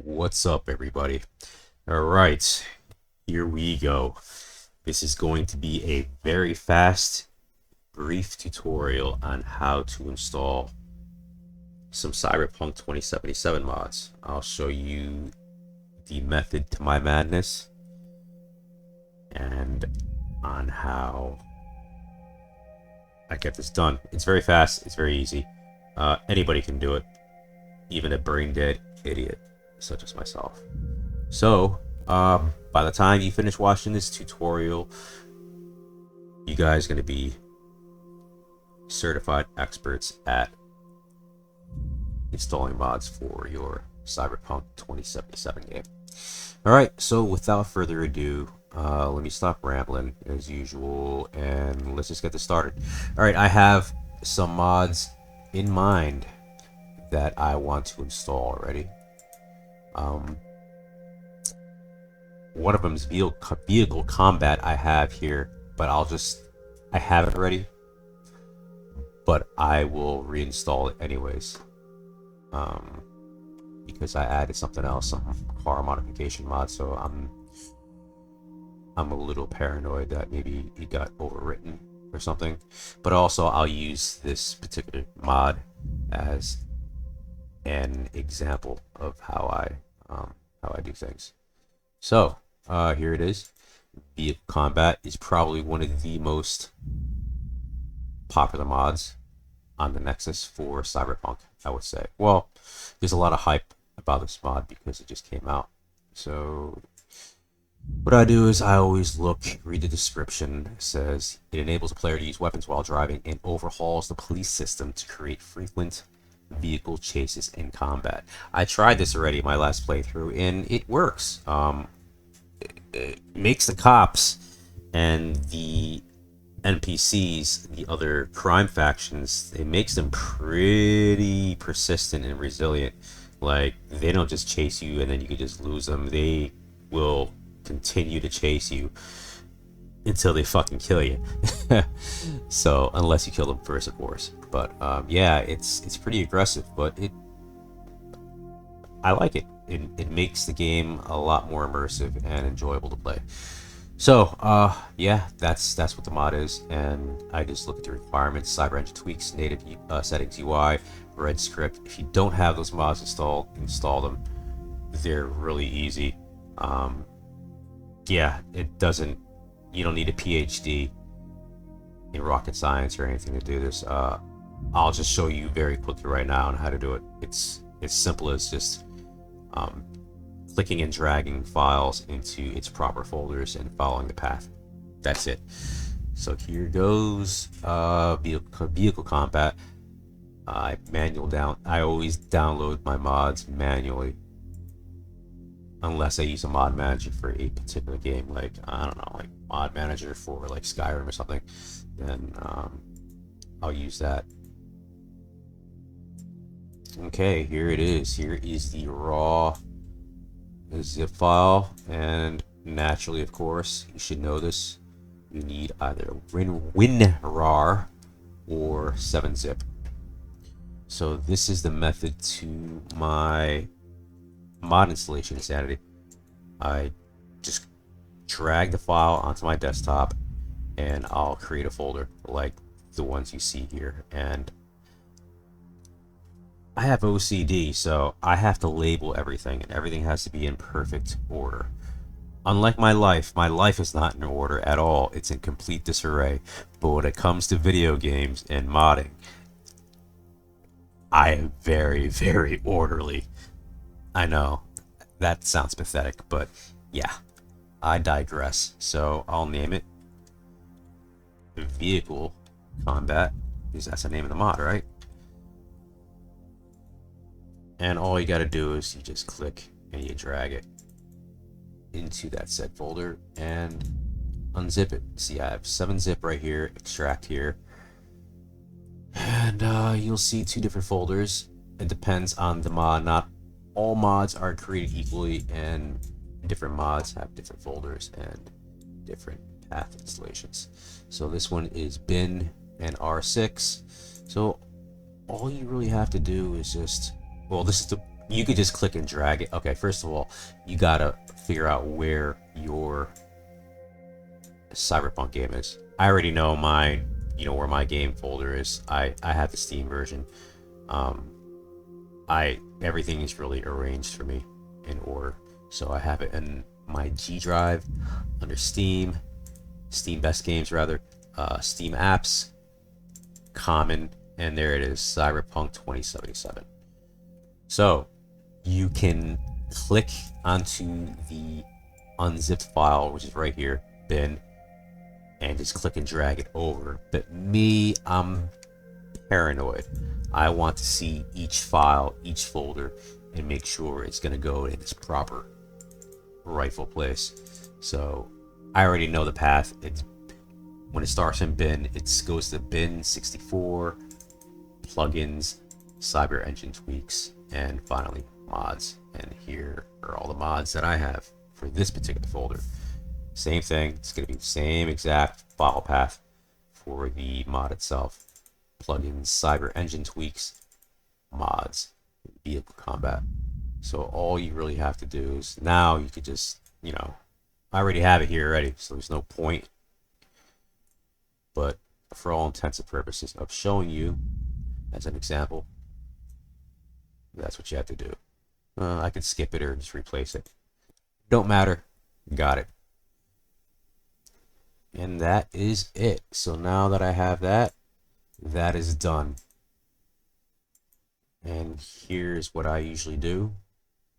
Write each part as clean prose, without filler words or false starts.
What's up, everybody? All right, here we go. This is going to be a very fast, brief tutorial on how to install some Cyberpunk 2077 mods. I'll show you the method to my madness and on how I get this done. It's very fast, it's very easy. Anybody can do it, even a brain dead idiot such as myself. So, by the time you finish watching this tutorial, you guys are going to be certified experts at installing mods for your Cyberpunk 2077 game. Alright, so without further ado, let me stop rambling as usual and let's just get this started. Alright, I have some mods in mind that I want to install already. One of them is vehicle combat I have here, but I have it ready, but I will reinstall it anyways. Because I added something else, some car modification mod, so I'm a little paranoid that maybe it got overwritten or something. But also I'll use this particular mod as an example of how I do things. So here it is. Vehicle combat is probably one of the most popular mods on the Nexus for Cyberpunk, I would say. Well, there's a lot of hype about this mod because it just came out. So what I do is I always read the description. It says it enables a player to use weapons while driving and overhauls the police system to create frequent vehicle chases in combat. I tried this already in my last playthrough and it works. It makes the cops and the NPCs, the other crime factions, it makes them pretty persistent and resilient. Like, they don't just chase you and then you can just lose them. They will continue to chase you until they fucking kill you. So, unless you kill them first, of course. But yeah, it's pretty aggressive, but I like it. It makes the game a lot more immersive and enjoyable to play. So, yeah, that's what the mod is, and I just look at the requirements: CyberEngine tweaks, native settings, UI, red script. If you don't have those mods installed, install them. They're really easy. Yeah, it doesn't. You don't need a PhD in rocket science or anything to do this. I'll just show you very quickly right now on how to do it. It's as simple as just clicking and dragging files into its proper folders and following the path. That's it. So here goes vehicle combat. I always download my mods manually, unless I use a mod manager for a particular game, like I don't know, like mod manager for like Skyrim or something. Then I'll use that. Okay, here it is. Here is the raw zip file, and naturally, of course, you should know this. You need either WinRAR or 7-zip. So this is the method to my mod installation insanity. I just drag the file onto my desktop, and I'll create a folder like the ones you see here. And I have OCD, so I have to label everything, and everything has to be in perfect order. Unlike my life is not in order at all. It's in complete disarray. But when it comes to video games and modding, I am very, very orderly. I know, that sounds pathetic, but yeah, I digress. So I'll name it Vehicle Combat, because that's the name of the mod, right? And all you gotta do is you just click and you drag it into that said folder and unzip it. See, I have 7-zip right here, extract here, and you'll see two different folders. It depends on the mod. Not all mods are created equally, and different mods have different folders and different path installations. So this one is bin and R6. So all you really have to do is just, well, this you could just click and drag it. Okay, first of all, you gotta figure out where your Cyberpunk game is. I already know my, where my game folder is. I have the Steam version. Um, I everything is really arranged for me in order. So I have it in my G drive under Steam, Steam Best Games rather, Steam Apps, Common, and there it is, Cyberpunk 2077. So you can click onto the unzipped file, which is right here, bin, and just click and drag it over. But me, I'm paranoid. I want to see each file, each folder, and make sure it's going to go in its proper rightful place. So I already know the path. It's when it starts in bin, it goes to bin 64, plugins, cyber engine tweaks, and finally mods. And here are all the mods that I have for this particular folder. Same thing, it's going to be the same exact file path for the mod itself. Plugins, cyber engine tweaks, mods, vehicle combat. So all you really have to do is now you could just, I already have it here already, so there's no point. But for all intents and purposes of showing you as an example, that's what you have to do. I could skip it or just replace it. Don't matter. Got it. And that is it. So now that I have that, that is done. And here's what I usually do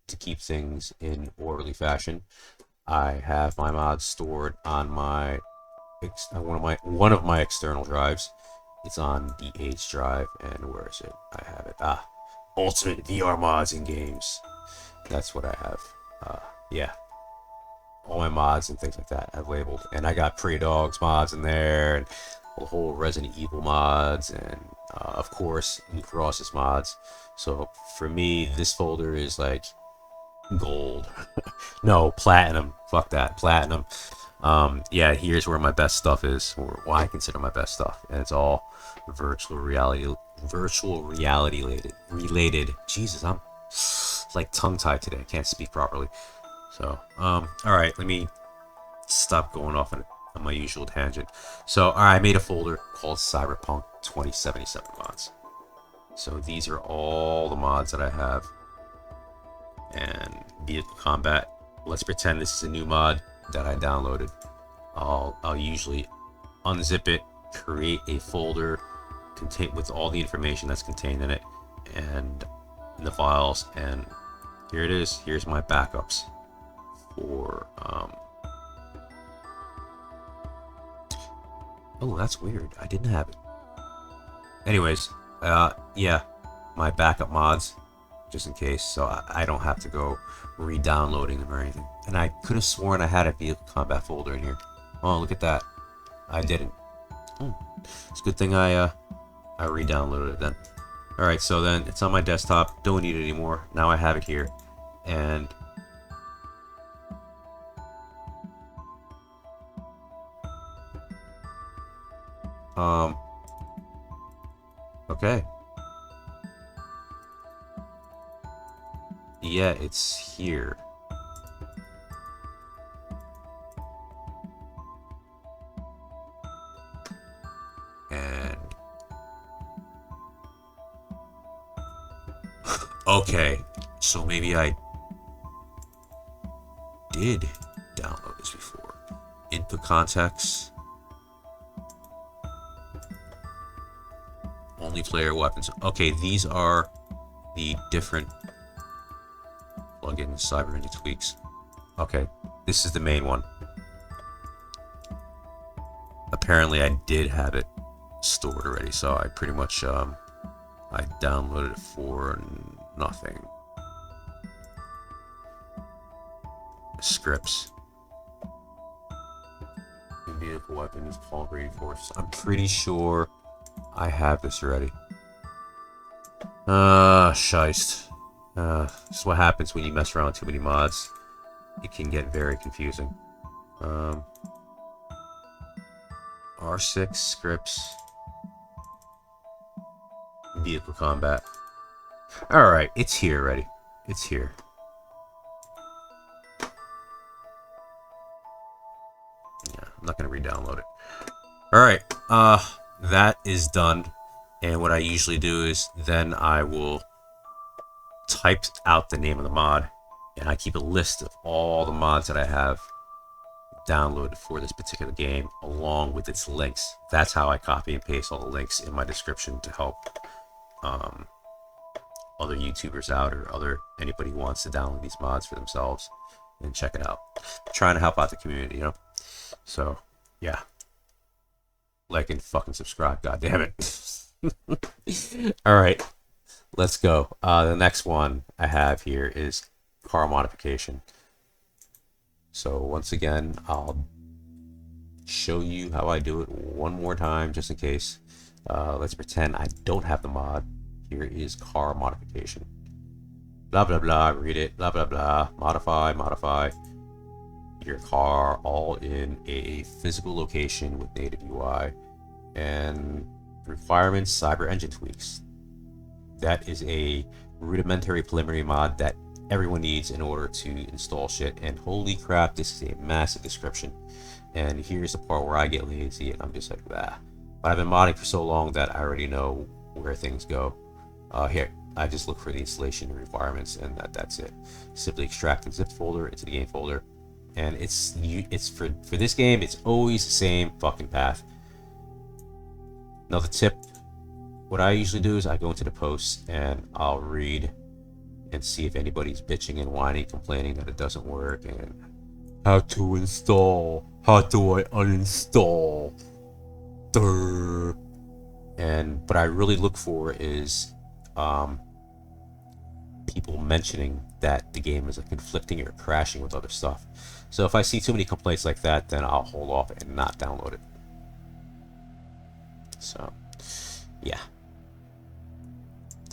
to keep things in orderly fashion. I have my mods stored on my one of my external drives. It's on the H drive, and where is it? I have it. Ultimate VR mods and games. That's what I have. Yeah, all my mods and things like that I've labeled, and I got Pre-Dogs mods in there, and the whole Resident Evil mods, and of course Luke Ross's mods. So for me, this folder is like gold. No, platinum. Fuck that, platinum. Yeah, here's where my best stuff is, or what I consider my best stuff, and it's all virtual reality related. Jesus, I'm like tongue-tied today. I can't speak properly. So, all right, let me stop going off on my usual tangent. So, all right, I made a folder called Cyberpunk 2077 mods. So these are all the mods that I have. And vehicle combat. Let's pretend this is a new mod that I downloaded. I'll usually unzip it, create a folder with all the information that's contained in it and in the files, and here it is. Here's my backups for oh, that's weird. I didn't have it. Anyways, yeah, my backup mods, just in case, so I don't have to go re-downloading them or anything. And I could have sworn I had a vehicle combat folder in here. Oh, look at that. I didn't. It's a good thing I re-downloaded it then. Alright, so then it's on my desktop. Don't need it anymore. Now I have it here. And okay. Yeah, it's here. And okay, so maybe I did download this before. Input context. Only player weapons. Okay, these are the different plugins, cyber engine tweaks. Okay, this is the main one. Apparently I did have it stored already, so I pretty much I downloaded it for nothing. Scripts. Vehicle weapons, Paul Reinforced. I'm pretty sure I have this already. Shiest. This is what happens when you mess around with too many mods. It can get very confusing. R6 scripts. Vehicle combat. Alright, it's here already. It's here. Yeah, I'm not gonna re-download it. Alright, that is done. And what I usually do is then I will type out the name of the mod, and I keep a list of all the mods that I have downloaded for this particular game along with its links. That's how I copy and paste all the links in my description to help other YouTubers out, or anybody who wants to download these mods for themselves and check it out. I'm trying to help out the community, you know? So, yeah. Like and fucking subscribe, goddammit. Alright, let's go. The next one I have here is car modification. So once again, I'll show you how I do it one more time just in case. Let's pretend I don't have the mod. Here is car modification. Blah blah blah, read it, blah blah blah, modify your car all in a physical location with native UI, and requirements, cyber engine tweaks. That is a rudimentary preliminary mod that everyone needs in order to install shit, and holy crap, this is a massive description. And here's the part where I get lazy and I'm just like, bah. But I've been modding for so long that I already know where things go. Here, I just look for the installation requirements, and that's it. Simply extract the zip folder into the game folder, and it's for this game, it's always the same fucking path. Another tip, what I usually do is I go into the posts and I'll read and see if anybody's bitching and whining, complaining that it doesn't work, and how to install, how do I uninstall, and what I really look for is people mentioning that the game is like conflicting or crashing with other stuff. So if I see too many complaints like that, then I'll hold off and not download it. So yeah.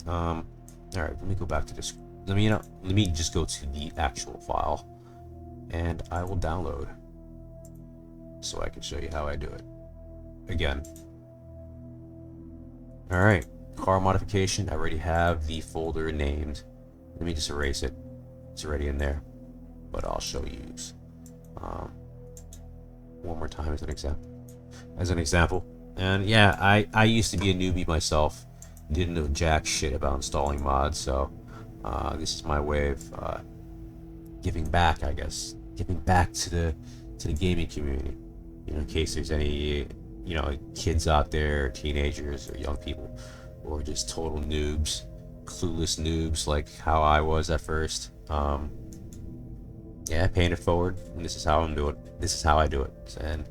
All right, let me go back to this. Let me just go to the actual file, and I will download so I can show you how I do it again. All right, car modification. I already have the folder named. Let me just erase it. It's already in there, but I'll show you one more time as an example. And yeah, I used to be a newbie myself. Didn't know jack shit about installing mods, so this is my way of giving back, I guess. Giving back to the gaming community. You know, in case there's any, you know, kids out there, teenagers or young people, or just total noobs, clueless noobs like how I was at first. Yeah, paying it forward, and this is how I'm doing it. This is how I do it, and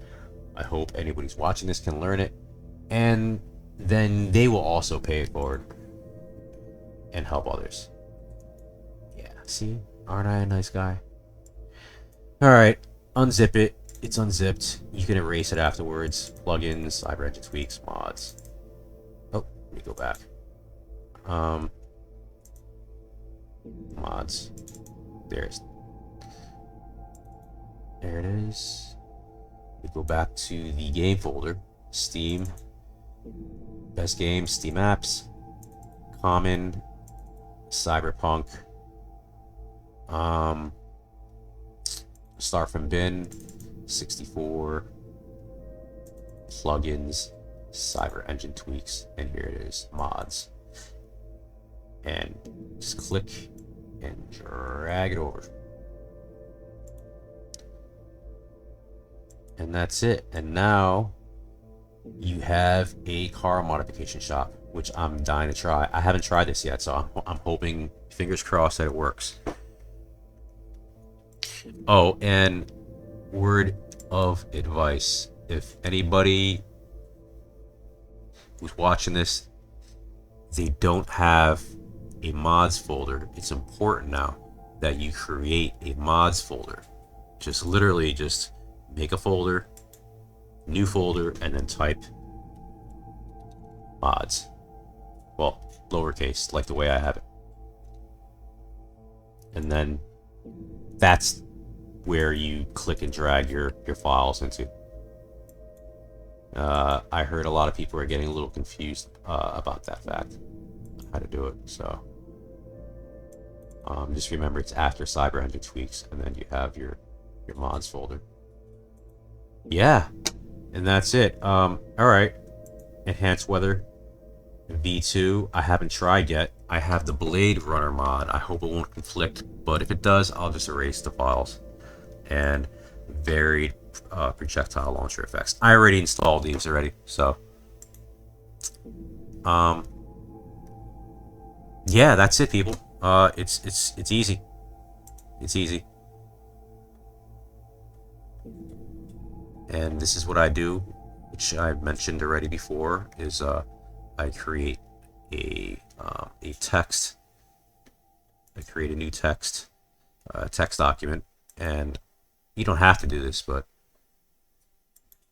I hope anybody's watching this can learn it, and then they will also pay it forward and help others. Yeah, see? Aren't I a nice guy? Alright, unzip it. It's unzipped. You can erase it afterwards. Plugins, cyber engine tweaks, mods. Oh, let me go back. Mods. There it is. We go back to the game folder. Steam. Best games, Steam apps. Common. Cyberpunk. Start from bin. 64. Plugins. Cyber engine tweaks. And here it is. Mods. And just click and drag it over. And that's it. And now you have a car modification shop, which I'm dying to try. I haven't tried this yet, so I'm hoping, fingers crossed, that it works. Oh, and word of advice. If anybody who's watching this, they don't have a mods folder, it's important now that you create a mods folder. Just literally just make a folder, new folder, and then type mods. Well, lowercase, like the way I have it. And then that's where you click and drag your files into. I heard a lot of people are getting a little confused about that fact, how to do it. So Just remember it's after Cyber Engine tweaks, and then you have your mods folder. Yeah, and that's it. All right. Enhanced weather V2. I haven't tried yet. I have the Blade Runner mod. I hope it won't conflict, but if it does, I'll just erase the files. And varied projectile launcher effects. I already installed these already, so yeah, that's it, people. It's easy. It's easy. And this is what I do, which I've mentioned already before, is I create a text. I create a new text document, and you don't have to do this, but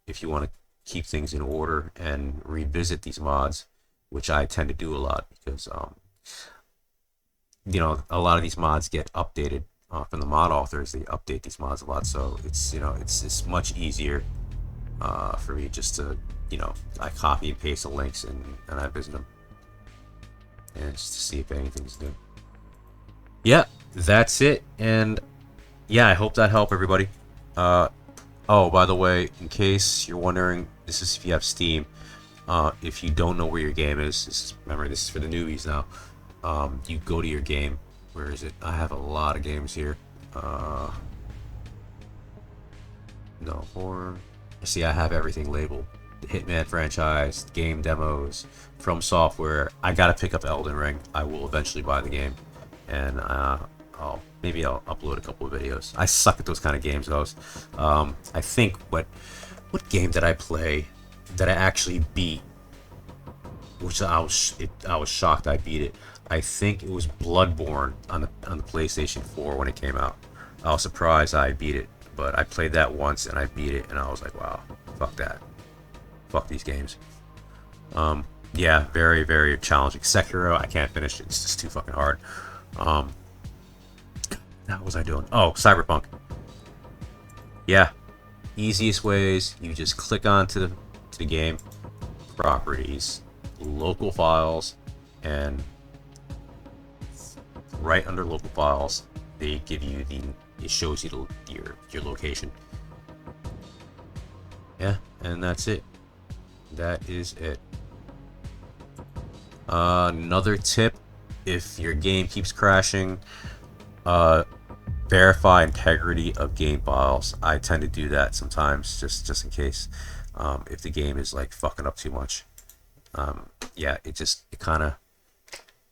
if you want to keep things in order and revisit these mods, which I tend to do a lot, because you know, a lot of these mods get updated from the mod authors. They update these mods a lot, so it's, you know, it's much easier for me just to, you know, I copy and paste the links and I visit them, and just to see if anything's new. Yeah, that's it. And yeah, I hope that helped everybody. Oh, by the way, in case you're wondering, this is if you have Steam. If you don't know where your game is, remember, this is for the newbies now. You go to your game. Where is it? I have a lot of games here. No, horror. See, I have everything labeled. The Hitman franchise, game demos, From Software. I gotta pick up Elden Ring. I will eventually buy the game, and maybe I'll upload a couple of videos. I suck at those kind of games, though. I think what game did I play that I actually beat? Which I was shocked I beat it. I think it was Bloodborne on the PlayStation 4 when it came out. I was surprised I beat it, but I played that once and I beat it, and I was like, wow, fuck that, fuck these games. Yeah, very, very challenging. Sekiro, I can't finish it. It's just too fucking hard. What was I doing? Oh, Cyberpunk. Yeah, easiest ways, you just click onto the game, properties, local files, and right under local files, they give you it shows you your location. Yeah, and that's it. That is it. Another tip: if your game keeps crashing, verify integrity of game files. I tend to do that sometimes, just in case, if the game is like fucking up too much. Yeah, it kind of,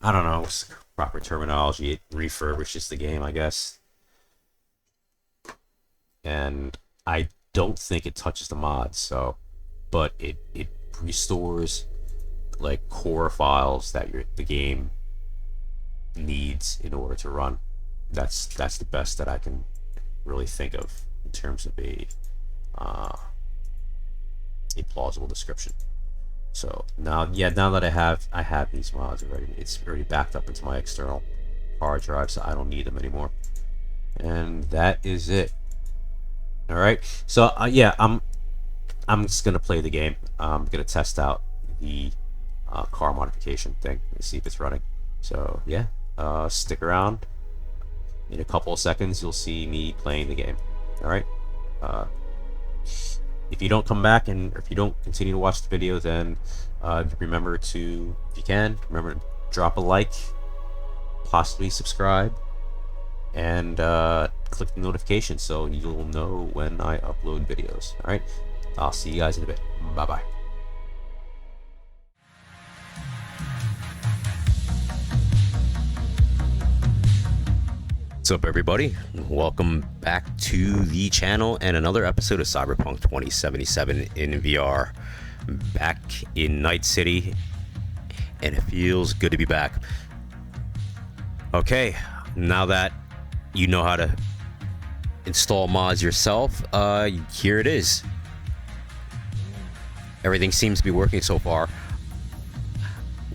I don't know what's the proper terminology, it refurbishes the game, I guess. And I don't think it touches the mods, so, but it restores like core files that the game needs in order to run. That's the best that I can really think of in terms of a plausible description. So now that I have these mods already, it's already backed up into my external hard drive, so I don't need them anymore. And that is it. All right. So yeah, I'm just gonna play the game. I'm gonna test out the car modification thing and see if it's running. So yeah, stick around. In a couple of seconds, you'll see me playing the game. All right. If you don't come back and if you don't continue to watch the video, then remember to, if you can, remember to drop a like, possibly subscribe, and click the notification so you'll know when I upload videos. All right. I'll see you guys in a bit. Bye bye. What's up, everybody? Welcome back to the channel and another episode of Cyberpunk 2077 in VR. Back in Night City, and it feels good to be back. Okay, now that you know how to install mods yourself, here it is. Everything seems to be working so far.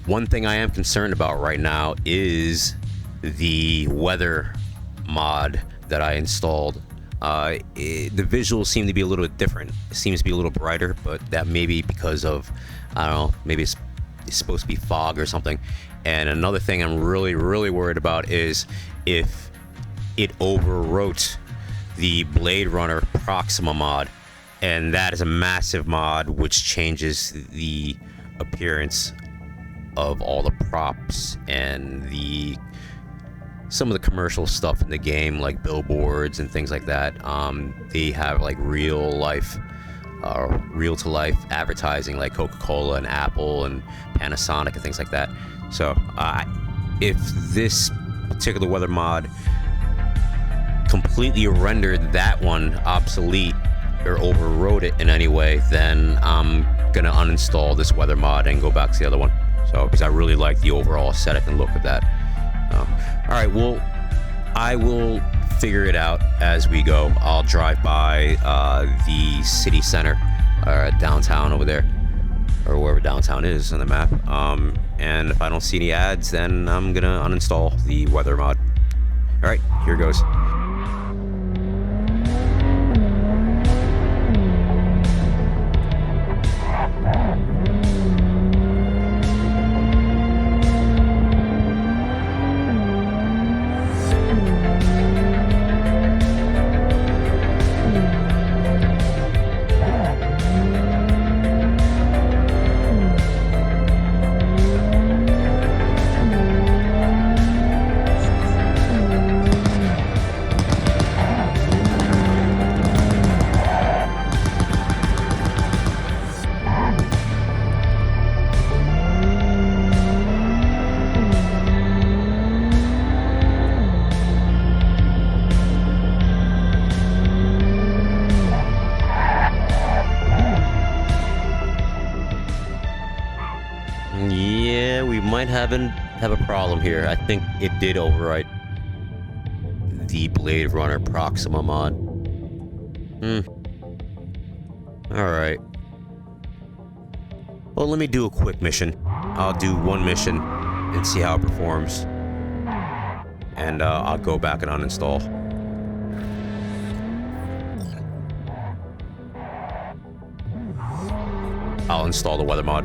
One thing I am concerned about right now is the weather mod that I installed. The visuals seem to be a little bit different. It seems to be a little brighter, but that may be because of, I don't know, maybe it's supposed to be fog or something. And another thing I'm really, really worried about is if it overwrote the Blade Runner Proxima mod, and that is a massive mod which changes the appearance of all the props and some of the commercial stuff in the game, like billboards and things like that. They have like real to life advertising, like Coca-Cola and Apple and Panasonic and things like that. So if this particular weather mod completely rendered that one obsolete or overrode it in any way, then I'm gonna uninstall this weather mod and go back to the other one. So, because I really like the overall aesthetic and look of that. All right, well, I will figure it out as we go. I'll drive by the city center, downtown over there, or wherever downtown is on the map. And if I don't see any ads, then I'm gonna uninstall the weather mod. All right, here goes. Yeah, we might have a problem here. I think it did overwrite the Blade Runner Proxima mod. Alright. Well, let me do a quick mission. I'll do one mission and see how it performs. And I'll go back and uninstall. I'll install the weather mod.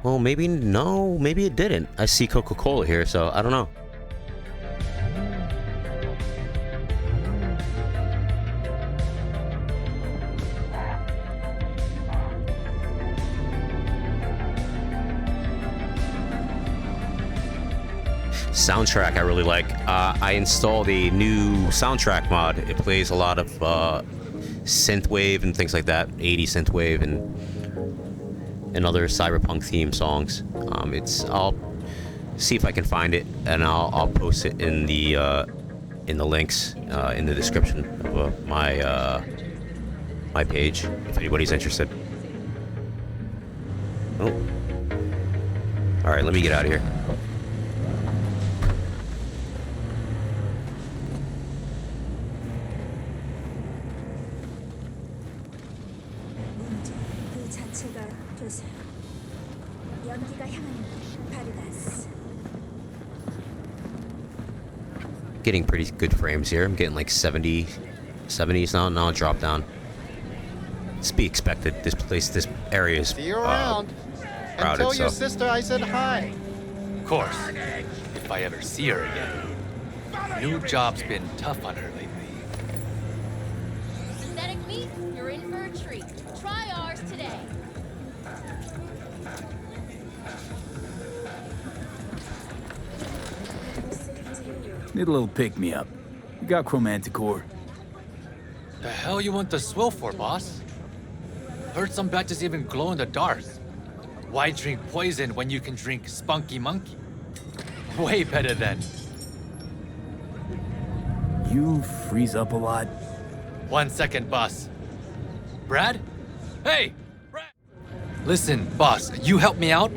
Well, maybe no, maybe it didn't. I see Coca-Cola here, so I don't know. Soundtrack I really like. I installed a new soundtrack mod. It plays a lot of synthwave and things like that, 80s synthwave and other Cyberpunk theme songs. I'll see if I can find it, and I'll post it in the links in the description of my page if anybody's interested. Oh, all right, let me get out of here. Getting pretty good frames here. I'm getting like 70s now. Now I'll drop down. It's be expected. This area is see you around. crowded. And tell so. your sister I said hi. Of course, if I ever see her again. New job's been tough on her lately. Synthetic meat, you're in for a treat. Try ours today. Need a little pick-me-up. You got Chromanticore? The hell you want the swill for, boss? Heard some batches even glow in the dark. Why drink poison when you can drink Spunky Monkey? Way better than... You freeze up a lot? 1 second, boss. Brad? Hey! Brad! Listen, boss, you help me out?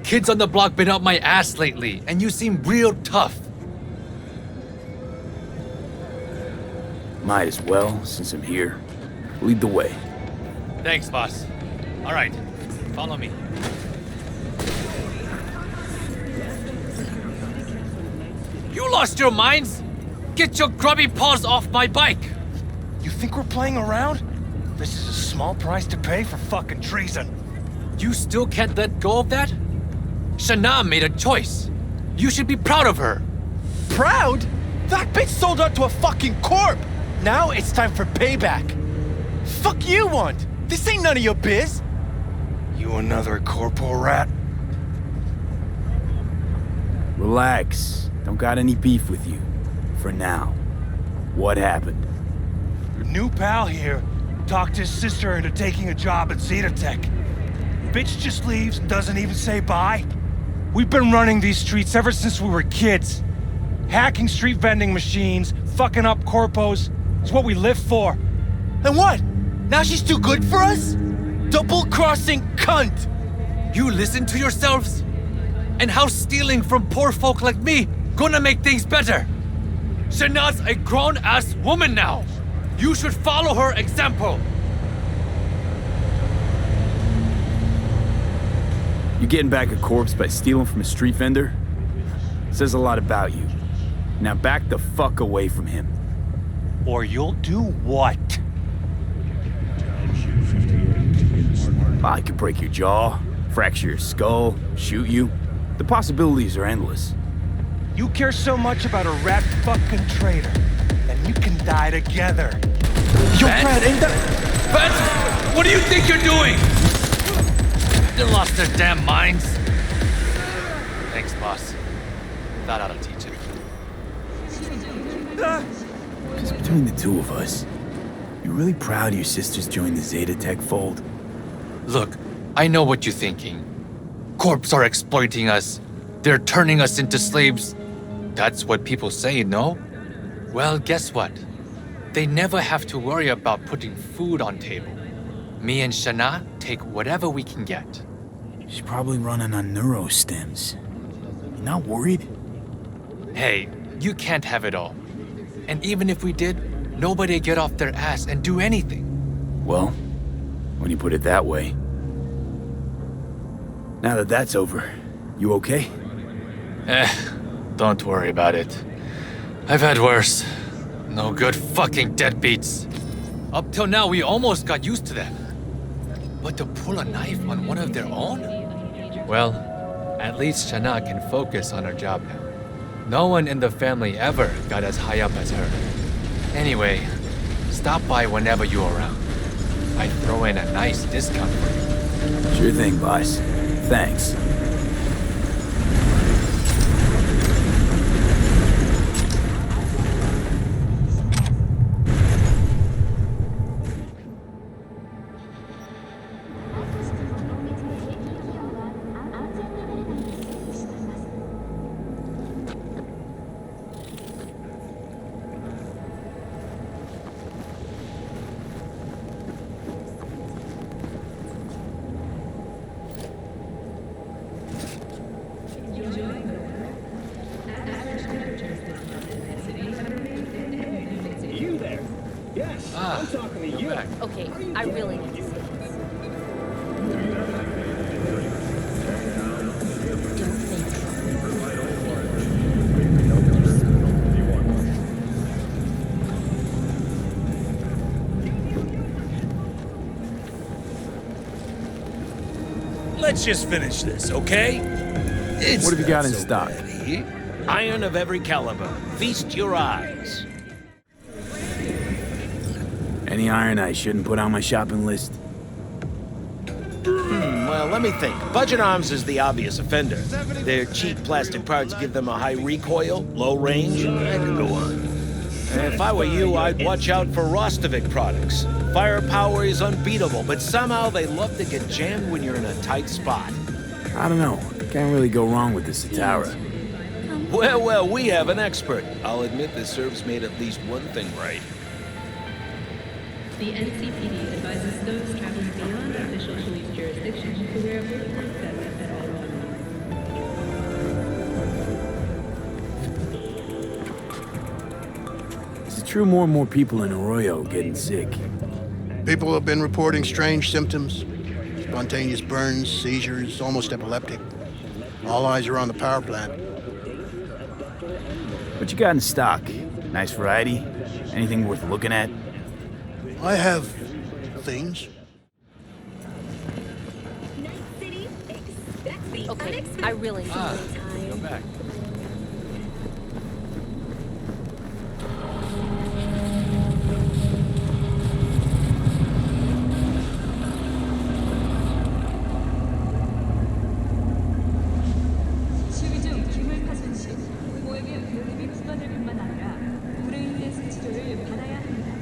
Kids on the block been out my ass lately, and you seem real tough. Might as well, since I'm here. Lead the way. Thanks, boss. All right, Follow me. You lost your minds? Get your grubby paws off my bike! You think we're playing around? This is a small price to pay for fucking treason. You still can't let go of that? Shana made a choice. You should be proud of her. Proud? That bitch sold out to a fucking corp! Now it's time for payback. Fuck you want? This ain't none of your biz. You another corporal rat? Relax. Don't got any beef with you. For now. What happened? Your new pal here talked his sister into taking a job at Zetatech. Bitch just leaves and doesn't even say bye. We've been running these streets ever since we were kids. Hacking street vending machines, fucking up corpos, is what we live for. And what? Now she's too good for us? Double-crossing cunt! You listen to yourselves? And how stealing from poor folk like me gonna make things better? Shana's a grown-ass woman now. You should follow her example. You getting back a corpse by stealing from a street vendor? Says a lot about you. Now back the fuck away from him. Or you'll do what? I could break your jaw, fracture your skull, shoot you. The possibilities are endless. You care so much about a rat fucking traitor, and you can die together. Yo, Vance? Brad, ain't that... Vance, what do you think you're doing? They lost their damn minds. Thanks, boss. Thought I'd teach it. Just between the two of us, you're really proud your sisters joined the Zetatech fold? Look, I know what you're thinking. Corps are exploiting us. They're turning us into slaves. That's what people say, no? Well, guess what? They never have to worry about putting food on table. Me and Shana take whatever we can get. She's probably running on neurostims. You not worried? Hey, you can't have it all. And even if we did, nobody'd get off their ass and do anything. Well, when you put it that way. Now that that's over, you okay? Don't worry about it. I've had worse. No good fucking deadbeats. Up till now, we almost got used to them. But to pull a knife on one of their own? Well, at least Shana can focus on her job now. No one in the family ever got as high up as her. Anyway, stop by whenever you're around. I'd throw in a nice discount for you. Sure thing, boss. Thanks. Okay, I really need to see this. Don't think. Let's just finish this, okay? What have you got in stock? Iron of every caliber. Feast your eyes. Any iron I shouldn't put on my shopping list? Well, let me think. Budget arms is the obvious offender. Their cheap plastic parts give them a high recoil, low range. I could go on. If I were you, I'd watch out for Rostovic products. Firepower is unbeatable, but somehow they love to get jammed when you're in a tight spot. I don't know. Can't really go wrong with the Satara. Well, we have an expert. I'll admit this serves made at least one thing right. The NCPD advises those traveling beyond official police jurisdiction to wear bulletproof vests at all times. Is it true more and more people in Arroyo getting sick? People have been reporting strange symptoms. Spontaneous burns, seizures, almost epileptic. All eyes are on the power plant. What you got in stock? Nice variety? Anything worth looking at? I have things. Okay, I really need Go back. 시위 중 기물 파손 시 고액의 보험이 부과될 뿐만 아니라 불에 의해 치료를 받아야 합니다.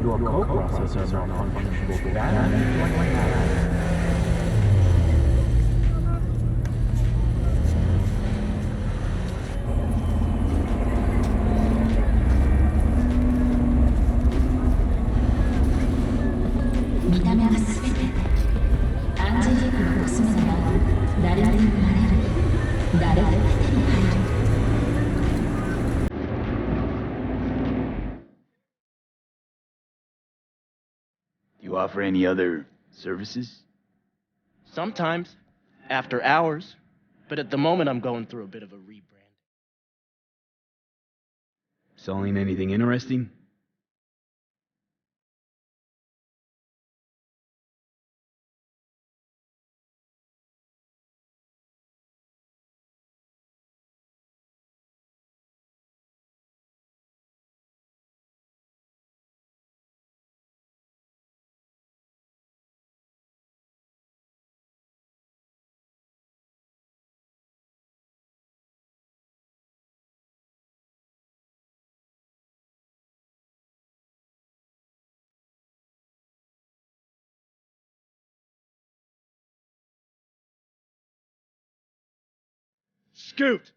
Your coprocessor malfunction will vanish like magic. Do you offer any other services? Sometimes, after hours, but at the moment I'm going through a bit of a rebrand. Selling anything interesting? Scoot!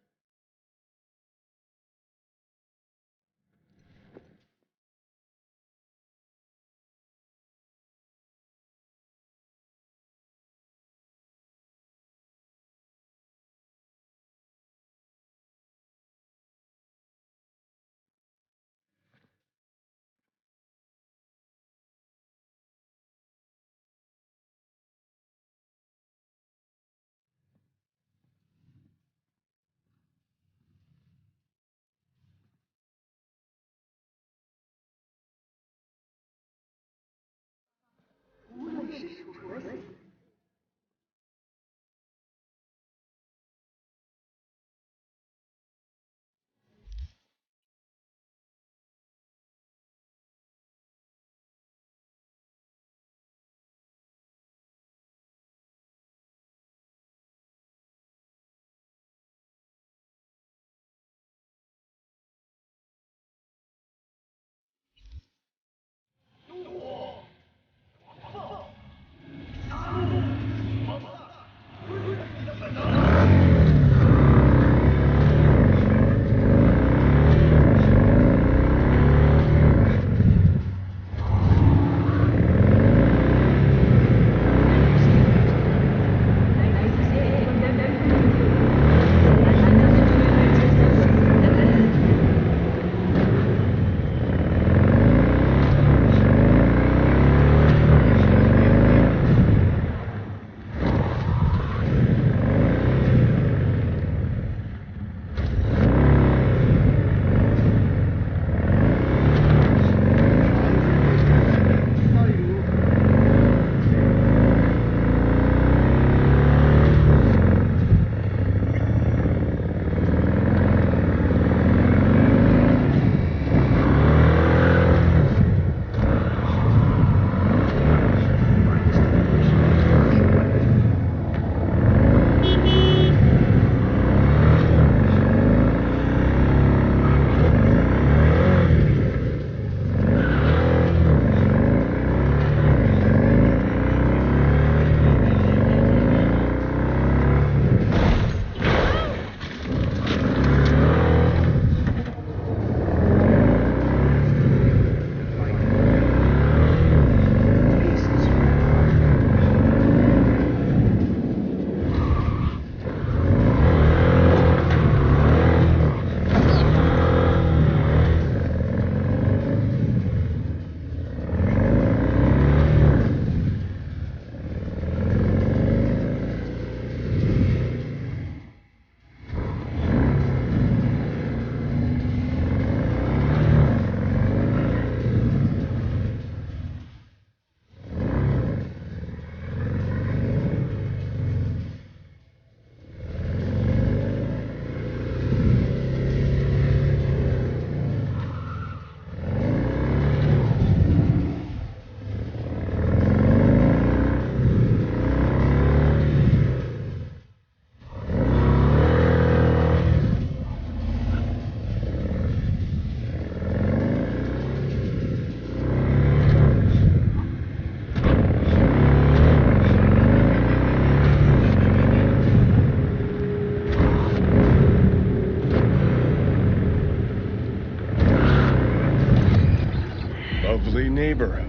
Lovely neighborhood.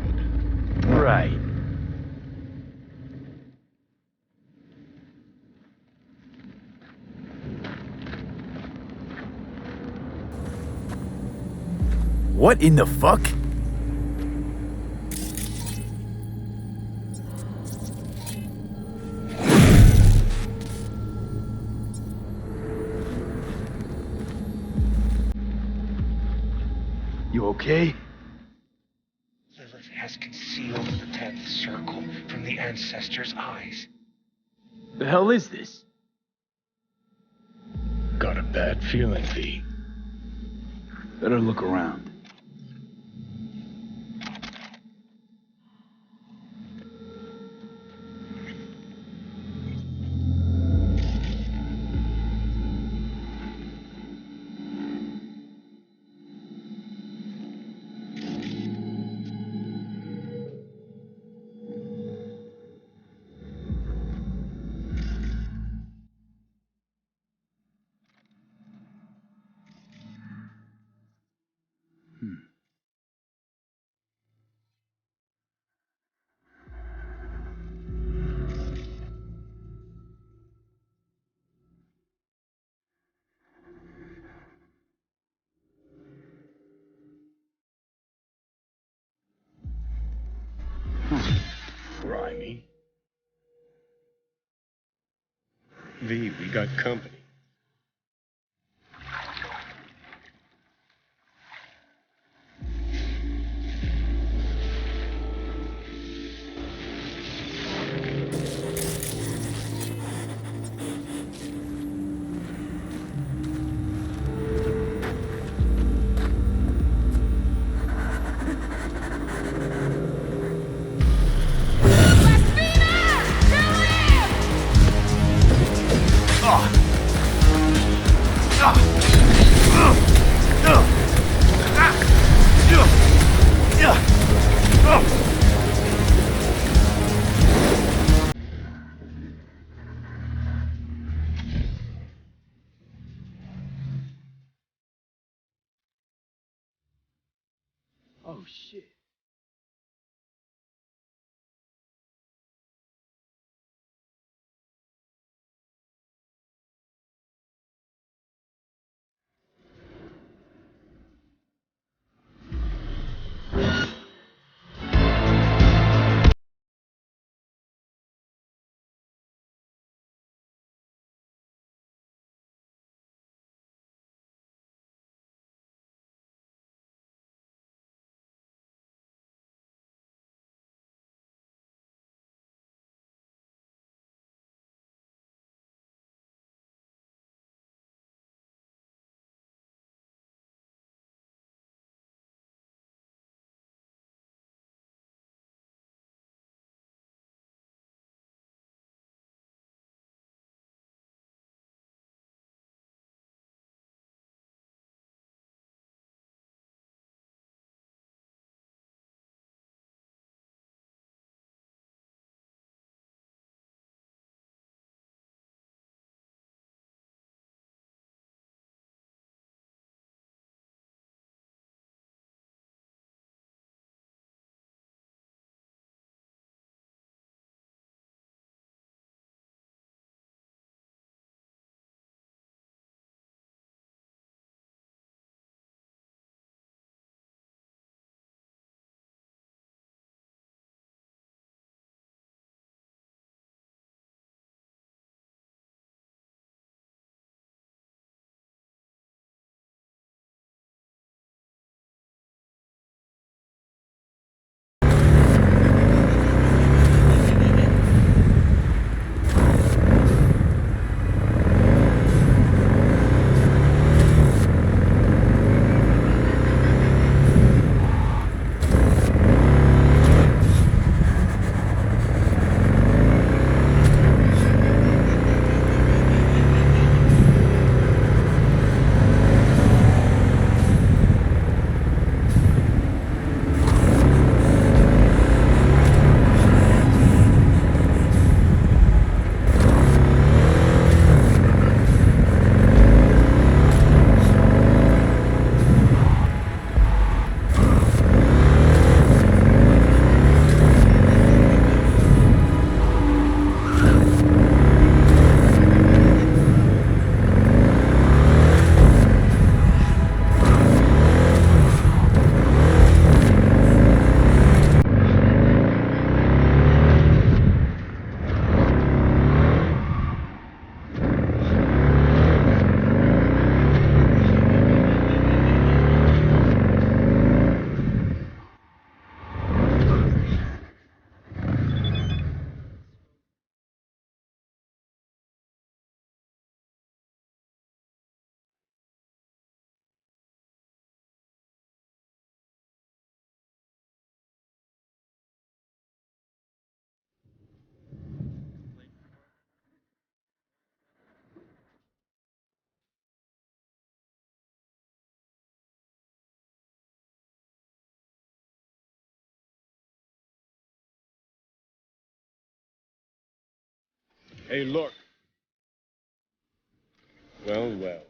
Right. What in the fuck? You okay? Lilith has concealed the 10th circle from the ancestors' eyes. The hell is this? Got a bad feeling, V. Better look around. Grimy. V, we got company. Oh shit. Hey, look. Well, well.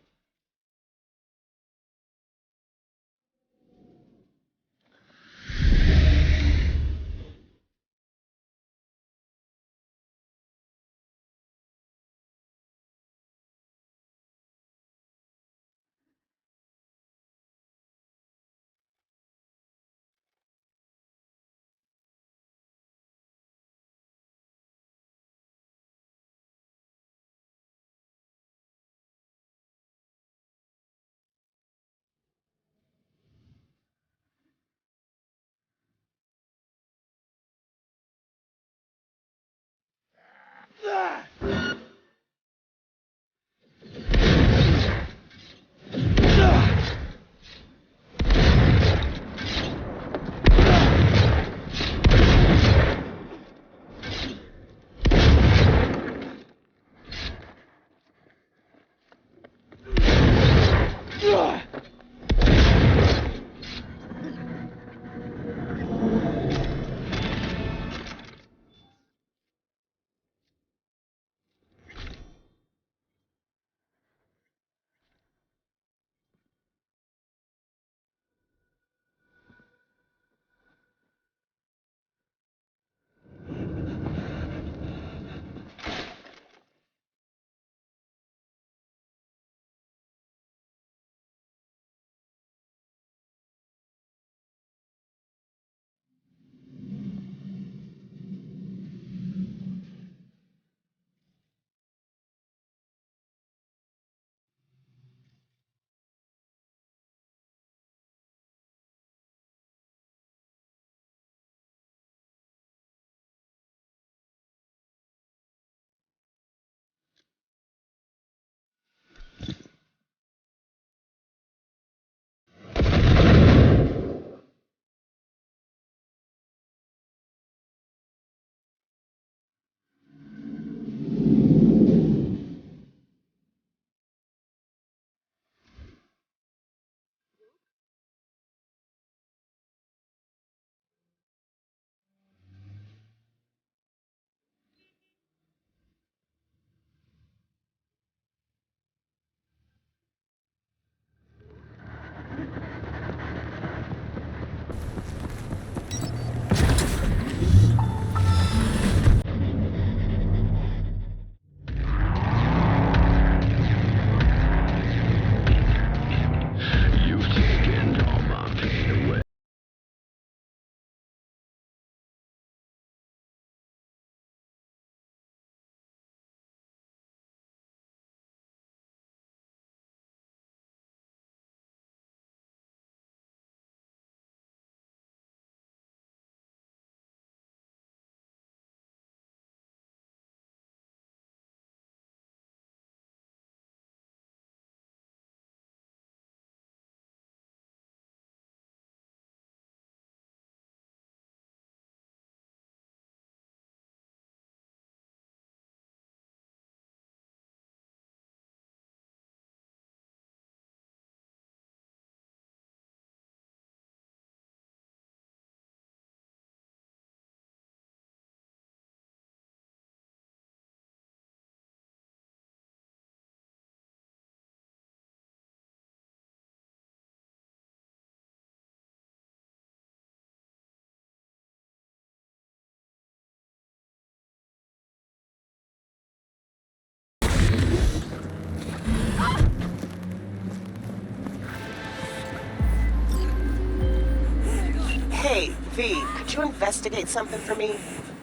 Hey, V, could you investigate something for me?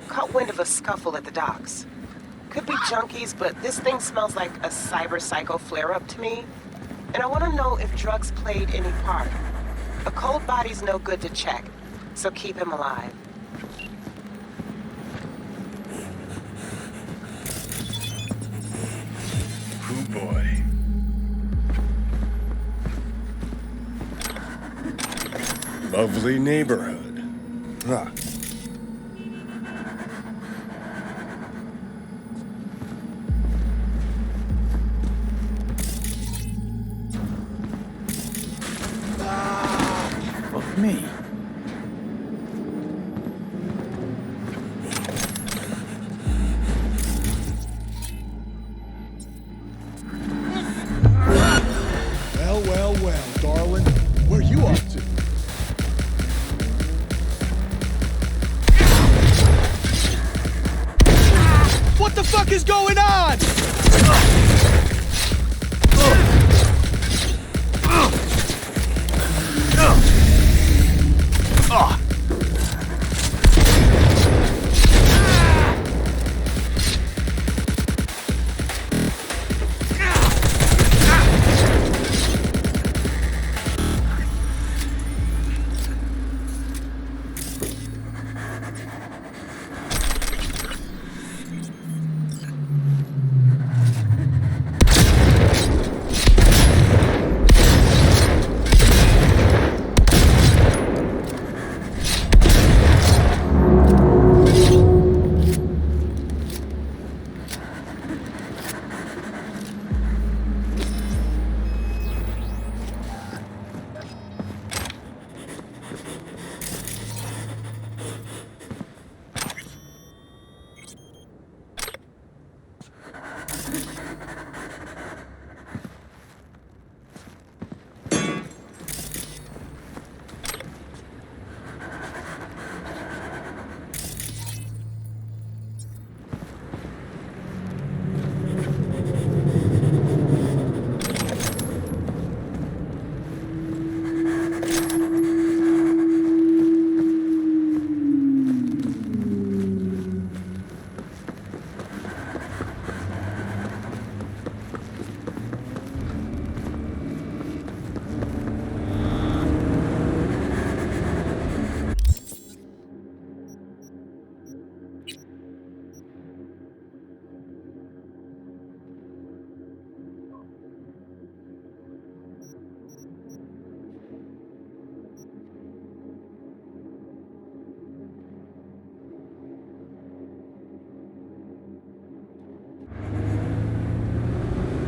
Caught wind of a scuffle at the docks. Could be junkies, but this thing smells like a cyber psycho flare-up to me. And I want to know if drugs played any part. A cold body's no good to check, so keep him alive. Oh boy. Lovely neighborhood. Huh. Fuck me. Well, darling. Where you up to? What the fuck is going on?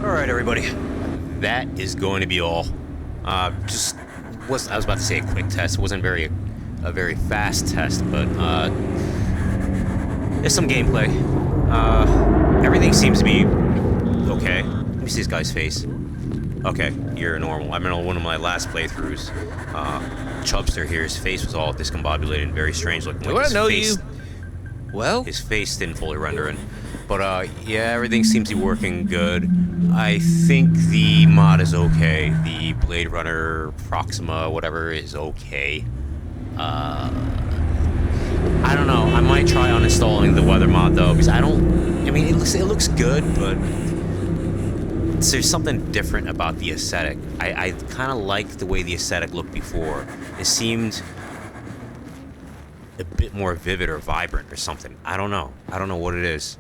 Alright, everybody. That is going to be all. I was about to say a quick test. It wasn't a very fast test, but there's some gameplay. Everything seems to be okay. Let me see this guy's face. Okay, you're normal. I remember one of my last playthroughs. Chubster here, his face was all discombobulated and very strange looking. Do I know you? Well? His face didn't fully render in. But, yeah, everything seems to be working good. I think the mod is okay. The Blade Runner Proxima, whatever, is okay. I don't know. I might try uninstalling the weather mod, though, because I mean, it looks good, but there's something different about the aesthetic. I kind of liked the way the aesthetic looked before. It seemed a bit more vivid or vibrant or something. I don't know. I don't know what it is.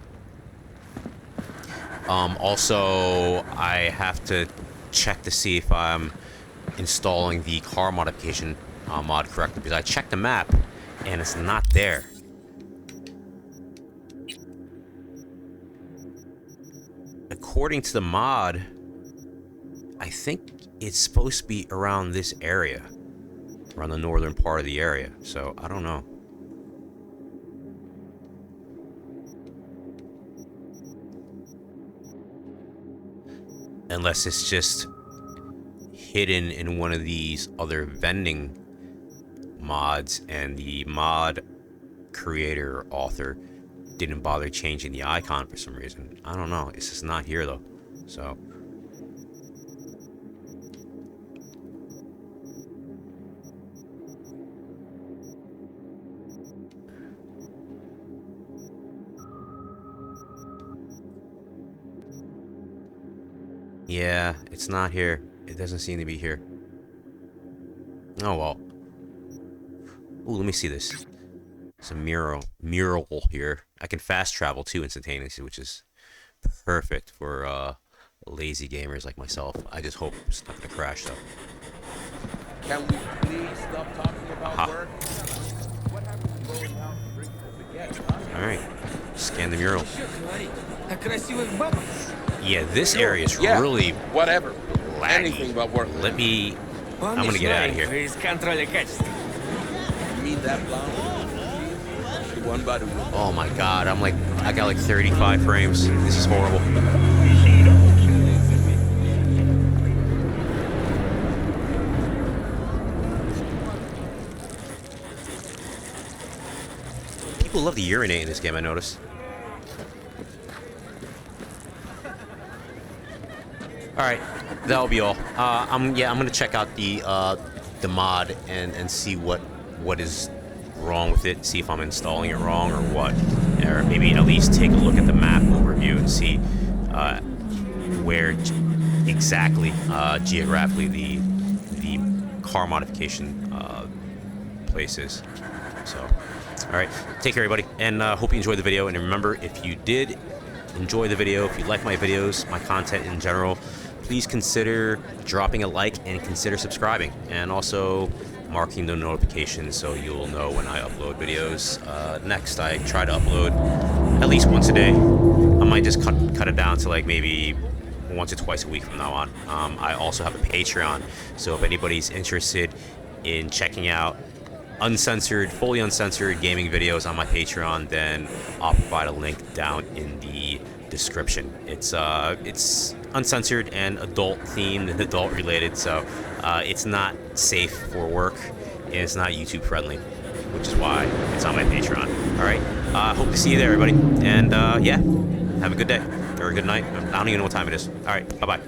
Also, I have to check to see if I'm installing the car modification mod correctly, because I checked the map and it's not there. According to the mod, I think it's supposed to be around this area, around the northern part of the area, so I don't know. Unless it's just hidden in one of these other vending mods and the mod creator or author didn't bother changing the icon for some reason. I don't know. It's just not here though. So Yeah, it's not here. It doesn't seem to be here. Oh well. Ooh, let me see this. It's a mural here. I can fast travel too instantaneously, which is perfect for lazy gamers like myself. I just hope it's not gonna crash though. Can we please stop talking about work? Alright. Scan the mural. Yeah, this area is really whatever. laggy. Anything but work. Let me... I'm gonna get out of here. You mean that blonde? The one by the... Oh my god, I got like 35 frames. This is horrible. People love to urinate in this game, I noticed. Alright, that'll be all. I'm gonna check out the mod and see what is wrong with it, see if I'm installing it wrong or what. Or maybe at least take a look at the map overview and see where exactly geographically the car modification place is. So, alright, take care everybody, and hope you enjoyed the video, and remember, if you did enjoy the video, if you like my videos, my content in general, please consider dropping a like and consider subscribing, and also marking the notifications so you'll know when I upload videos. Next, I try to upload at least once a day. I might just cut it down to like maybe once or twice a week from now on. I also have a Patreon, so if anybody's interested in checking out uncensored, fully uncensored gaming videos on my Patreon, then I'll provide a link down in the description. It's uncensored and adult themed and adult related, so it's not safe for work and it's not YouTube friendly, which is why it's on my Patreon. All right, hope to see you there, everybody, and yeah, have a good day or a good night. I don't even know what time it is. All right, bye bye.